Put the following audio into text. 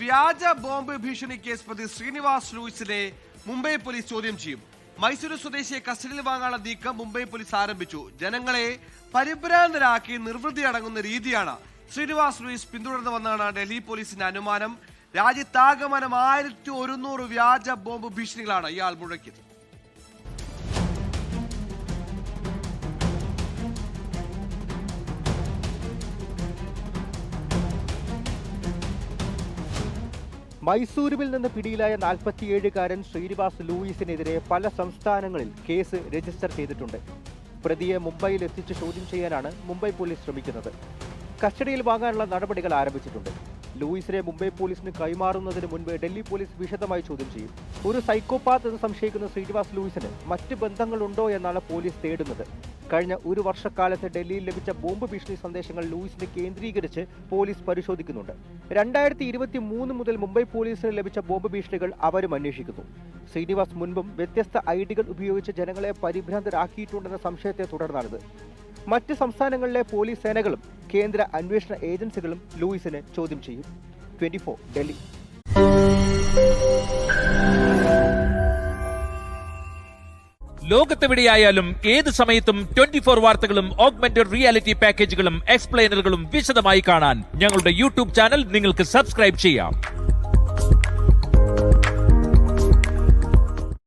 വ്യാജ ബോംബ് ഭീഷണി കേസ് പ്രതി ശ്രീനിവാസ് ലൂയിസിനെ മുംബൈ പോലീസ് ചോദ്യം ചെയ്യും. മൈസൂരു സ്വദേശിയെ കസ്റ്റഡിയിൽ വാങ്ങാനുള്ള നീക്കം മുംബൈ പോലീസ് ആരംഭിച്ചു. ജനങ്ങളെ പരിഭ്രാന്തരാക്കി നിർവൃതി അടങ്ങുന്ന രീതിയാണ് ശ്രീനിവാസ് ലൂയിസ് പിന്തുടർന്നു വന്നാണ് ഡൽഹി പോലീസിന്റെ അനുമാനം. രാജ്യത്താകമാനം 1100 വ്യാജ ബോംബ് ഭീഷണികളാണ് ഇയാൾ മുഴക്കിയത്. മൈസൂരുവിൽ നിന്ന് പിടിയിലായ 47-കാരൻ ശ്രീനിവാസ് ലൂയിസിനെതിരെ പല സംസ്ഥാനങ്ങളിൽ കേസ് രജിസ്റ്റർ ചെയ്തിട്ടുണ്ട്. പ്രതിയെ മുംബൈയിൽ എത്തിച്ച് ചോദ്യം ചെയ്യാനാണ് മുംബൈ പോലീസ് ശ്രമിക്കുന്നത്. കസ്റ്റഡിയിൽ വാങ്ങാനുള്ള നടപടികൾ ആരംഭിച്ചിട്ടുണ്ട്. ലൂയിസിനെ മുംബൈ പോലീസിന് കൈമാറുന്നതിന് മുൻപ് ഡൽഹി പോലീസ് വിശദമായി ചോദ്യം ചെയ്യും. ഒരു സൈക്കോപാത്ത് എന്ന് സംശയിക്കുന്ന ശ്രീനിവാസ് ലൂയിസിന് മറ്റ് ബന്ധങ്ങളുണ്ടോ എന്നാണ് പോലീസ് തേടുന്നത്. കഴിഞ്ഞ ഒരു വർഷക്കാലത്ത് ഡൽഹിയിൽ ലഭിച്ച ബോംബ് ഭീഷണി സന്ദേശങ്ങൾ ലൂയിസിനെ കേന്ദ്രീകരിച്ച് പോലീസ് പരിശോധിക്കുന്നുണ്ട്. 2023 മുതൽ മുംബൈ പോലീസിന് ലഭിച്ച ബോംബ് ഭീഷണികൾ അവരും അന്വേഷിക്കുന്നു. ശ്രീനിവാസ് മുൻപും വ്യത്യസ്ത ഐഡികൾ ഉപയോഗിച്ച് ജനങ്ങളെ പരിഭ്രാന്തരാക്കിയിട്ടുണ്ടെന്ന സംശയത്തെ തുടർന്നാണിത്. മറ്റ് സംസ്ഥാനങ്ങളിലെ പോലീസ് സേനകളും കേന്ദ്ര അന്വേഷണ ഏജൻസികളും ലൂയിസിനെ ചോദ്യം ചെയ്യും. 24 ഡൽഹി. ലോകത്തെവിടെയായാലും ഏത് സമയത്തും 24 വാർത്തകളും ഓഗ്മെന്റഡ് റിയാലിറ്റി പാക്കേജുകളും എക്സ്പ്ലെയിനറുകളും വിശദമായി കാണാൻ ഞങ്ങളുടെ യൂട്യൂബ് ചാനൽ നിങ്ങൾക്ക് സബ്സ്ക്രൈബ് ചെയ്യാം.